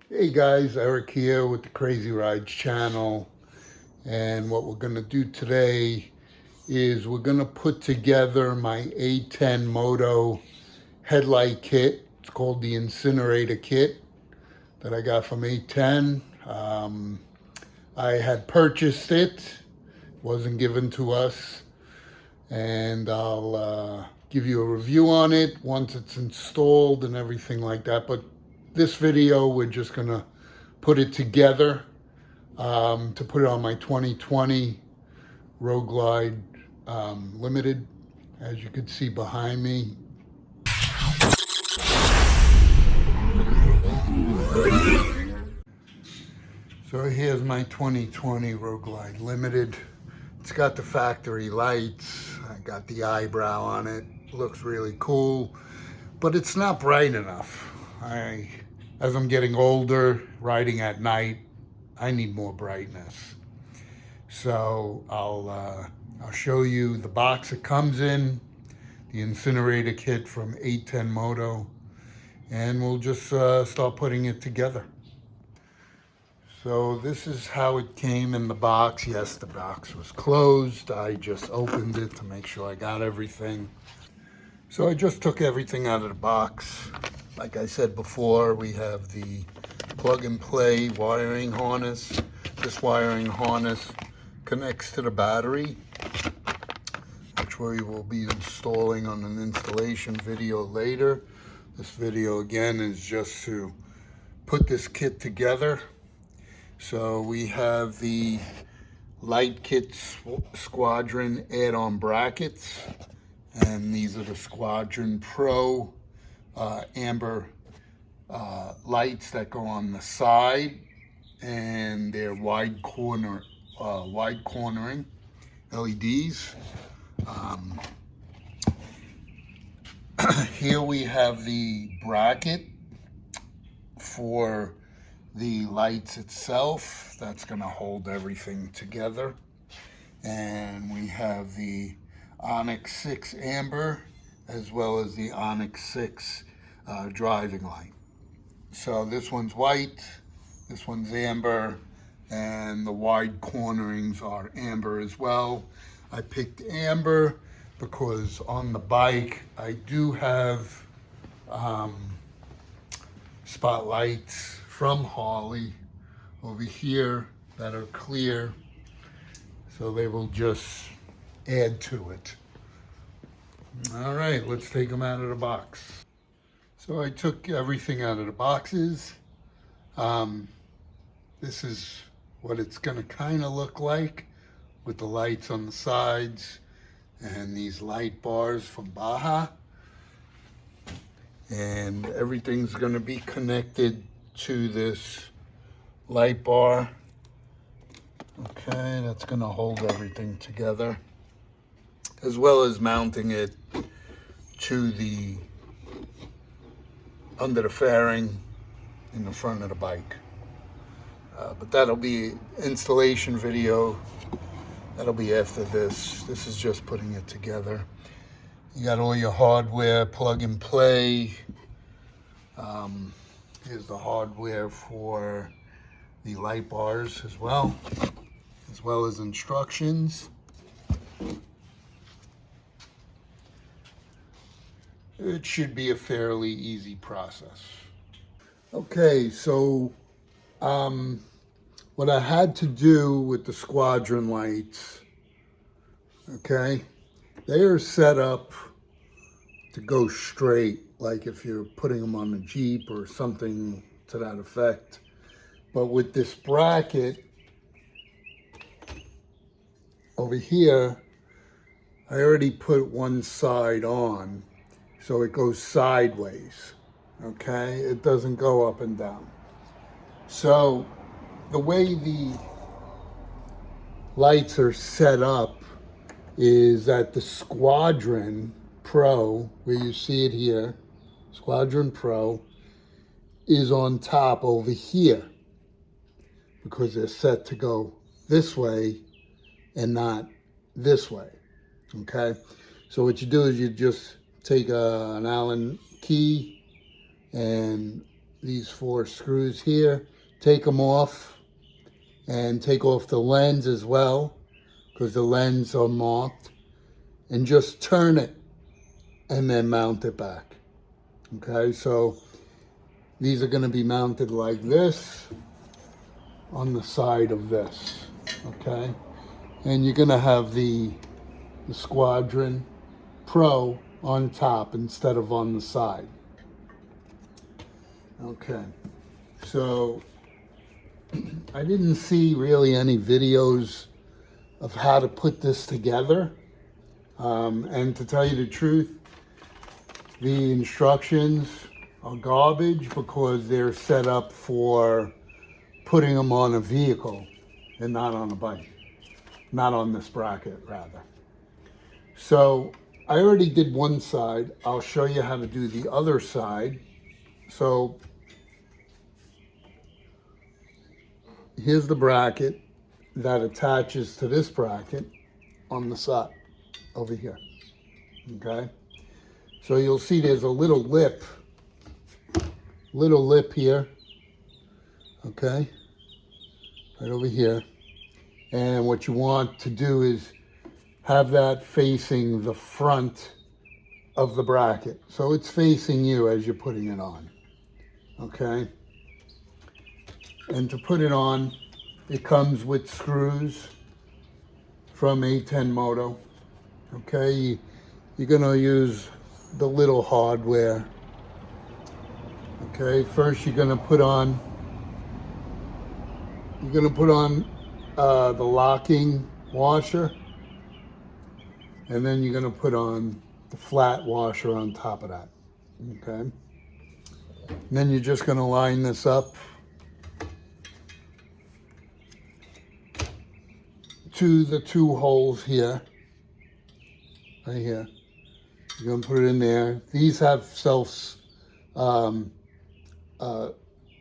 Hey guys, Eric here with the Crazy Rides channel, and what we're going to do today is we're going to put together my A10 Moto headlight kit. It's called the Incinerator kit that I got from A10. I had purchased it, wasn't given to us, and I'll give you a review on it once it's installed and everything like that. But this video, we're just going to put it together to put it on my 2020 Road Glide Limited, as you can see behind me. So here's my 2020 Road Glide Limited. It's got the factory lights. I got the eyebrow on it. Looks really cool, but it's not bright enough. As I'm getting older, riding at night, I need more brightness. So I'll show you the box it comes in, the Incinerator kit from A10 Moto, and we'll just start putting it together. So this is how it came in the box. Yes, the box was closed. I just opened it to make sure I got everything. So I just took everything out of the box. Like I said before, we have the plug and play wiring harness. This wiring harness connects to the battery, which we will be installing on an installation video later. This video again is just to put this kit together. So we have the Light Kit Squadron add-on brackets, and these are the Squadron Pro amber lights that go on the side, and they're wide cornering LEDs. Here we have the bracket for the lights itself. That's going to hold everything together. And we have the ONX6 amber as well as the ONX6 driving light. So this one's white, this one's amber, and the wide cornerings are amber as well. I picked amber because on the bike I do have spotlights from Harley over here that are clear, so they will just add to it. All right, let's take them out of the box. So I took everything out of the boxes. This is what it's gonna kind of look like with the lights on the sides and these light bars from Baja. And everything's gonna be connected to this light bar. Okay, that's gonna hold everything together, as well as mounting it to the under the fairing in the front of the bike. But that'll be installation video. That'll be after this. This is just putting it together. You got all your hardware, plug and play. Here's the hardware for the light bars as well as instructions. It should be a fairly easy process. Okay, so what I had to do with the Squadron lights, okay, they are set up to go straight, like if you're putting them on a Jeep or something to that effect. But with this bracket over here, I already put one side on, so it goes sideways, okay? It doesn't go up and down. So the way the lights are set up is that the Squadron Pro, where you see it here, Squadron Pro, is on top over here because they're set to go this way and not this way, okay? So what you do is you just take an Allen key and these 4 screws here, take them off, and take off the lens as well, because the lens are marked, and just turn it and then mount it back. Okay, so these are going to be mounted like this on the side of this. Okay, and you're going to have the Squadron Pro on top instead of on the side. Okay, so I didn't see really any videos of how to put this together. And to tell you the truth, the instructions are garbage because they're set up for putting them on a vehicle and not on a bike. Not on this bracket, rather. So I already did one side. I'll show you how to do the other side. So here's the bracket that attaches to this bracket on the side over here. Okay, so you'll see there's a little lip here. Okay, right over here. And what you want to do is have that facing the front of the bracket, so it's facing you as you're putting it on. Okay, and to put it on, it comes with screws from A10 Moto. Okay, you're gonna use the little hardware. Okay, first you're gonna put on the locking washer, and then you're gonna put on the flat washer on top of that. Okay, and then you're just gonna line this up to the 2 holes here, right here. You're gonna put it in there. These have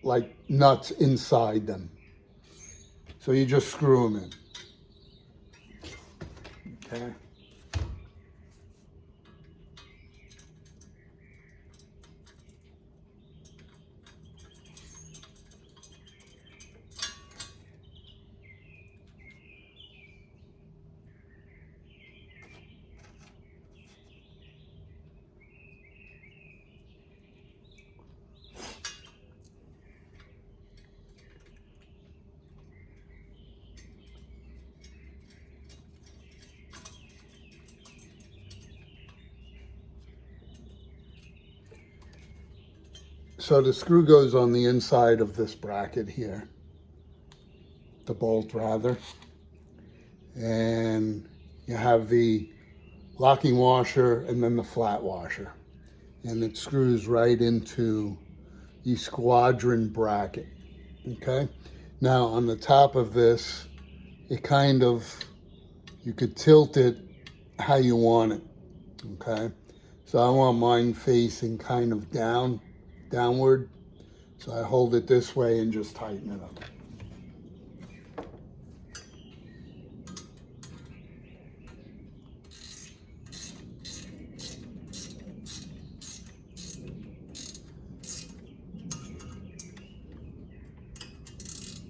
like nuts inside them. So you just screw them in. Okay. So the screw goes on the inside of this bracket here, the bolt rather, and you have the locking washer and then the flat washer, and it screws right into the Squadron bracket. Okay, now on the top of this, it kind of, you could tilt it how you want it. Okay, so I want mine facing kind of downward, so I hold it this way and just tighten it up.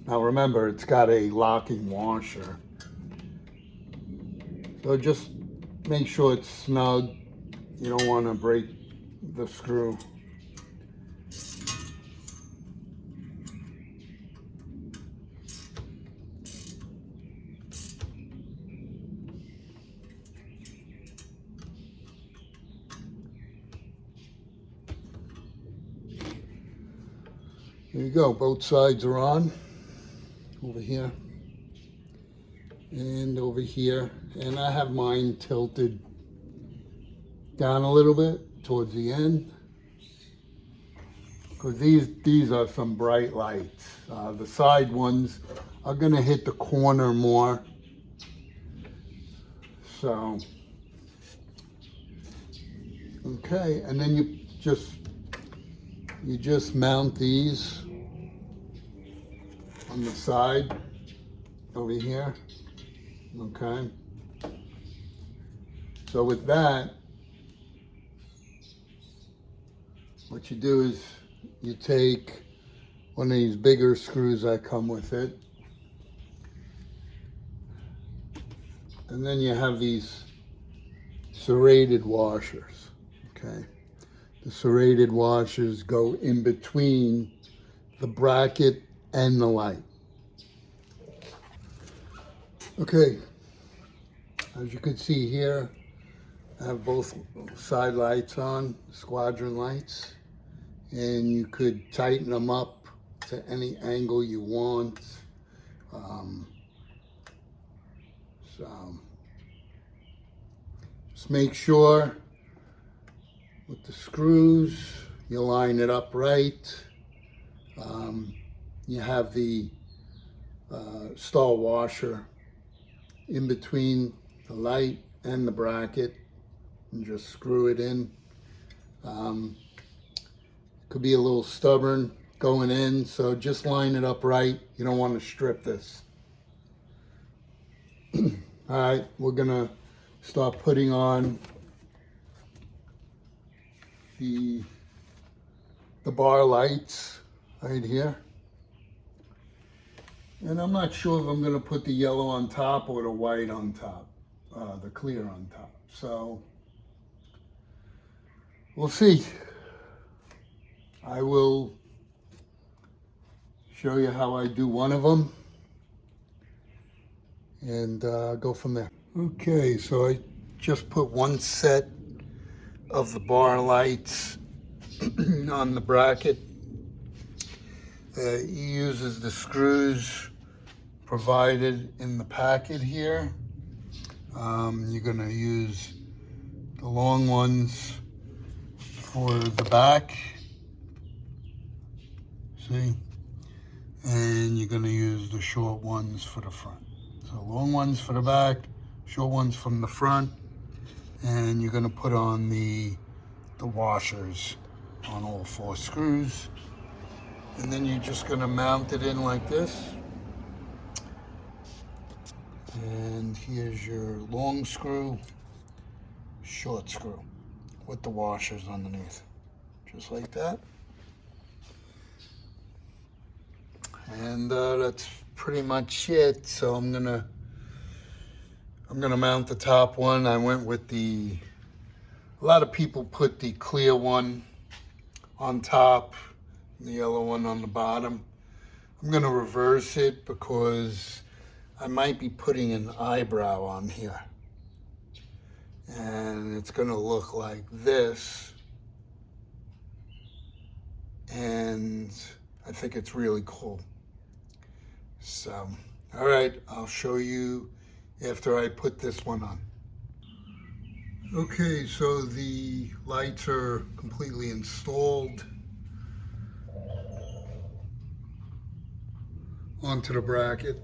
Now remember, it's got a locking washer, so just make sure it's snug. You don't want to break the screw. There you go, both sides are on, over here and over here. And I have mine tilted down a little bit towards the end, because these are some bright lights. The side ones are gonna hit the corner more. So, okay, and then you just mount these on the side over here. Okay, so with that, what you do is you take one of these bigger screws that come with it. And then you have these serrated washers, okay? The serrated washers go in between the bracket and the light. Okay, as you can see here, I have both side lights on, Squadron lights, and you could tighten them up to any angle you want. So just make sure with the screws you line it up right. You have the stall washer in between the light and the bracket, and just screw it in. Could be a little stubborn going in, so just line it up right. You don't want to strip this. All right, we're gonna start putting on the bar lights right here. And I'm not sure if I'm gonna put the yellow on top or the white on top, the clear on top. So we'll see. I will show you how I do one of them and go from there. Okay, so I just put one set of the bar lights on the bracket. He uses the screws provided in the packet here. You're going to use the long ones for the back, see, and you're going to use the short ones for the front. So long ones for the back, short ones from the front, and you're going to put on the washers on all 4 screws, and then you're just going to mount it in like this. And here's your long screw, short screw with the washers underneath, just like that. And that's pretty much it. So I'm gonna mount the top one. I went with a lot of people put the clear one on top, the yellow one on the bottom. I'm gonna reverse it because I might be putting an eyebrow on here. And it's gonna look like this. And I think it's really cool. So, all right, I'll show you after I put this one on. Okay, so the lights are completely installed onto the bracket.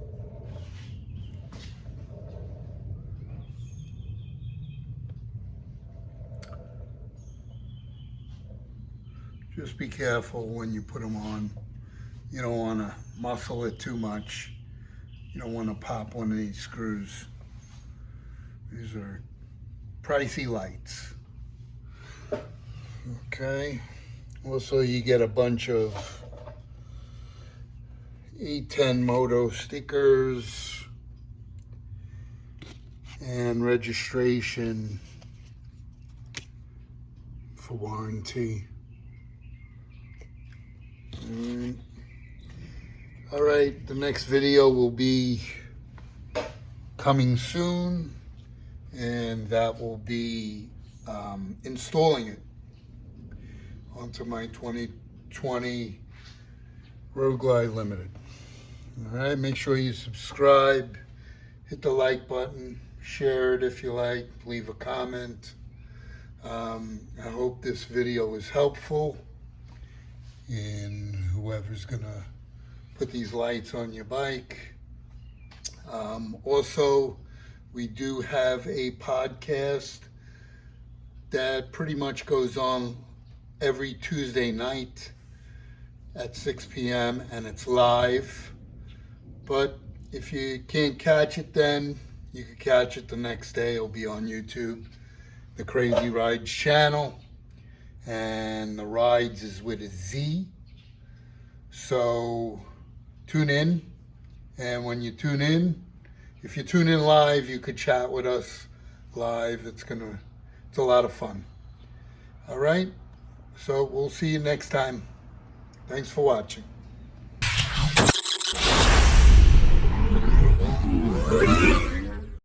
Just be careful when you put them on. You don't want to muscle it too much. You don't want to pop one of these screws. These are pricey lights. Okay. Also, you get a bunch of A10 Moto stickers and registration for warranty. All right, the next video will be coming soon, and that will be installing it onto my 2020 Road Glide Limited. All right, make sure you subscribe, hit the like button, share it if you like, leave a comment. I hope this video was helpful, and whoever's gonna put these lights on your bike. Also, we do have a podcast that pretty much goes on every Tuesday night at 6 p.m. and it's live. But if you can't catch it then, you can catch it the next day. It'll be on YouTube, the Crazy Rides channel. And the Rides is with a Z. So tune in, and when you tune in, if you tune in live, you could chat with us live. It's a lot of fun. All right, so we'll see you next time. Thanks for watching.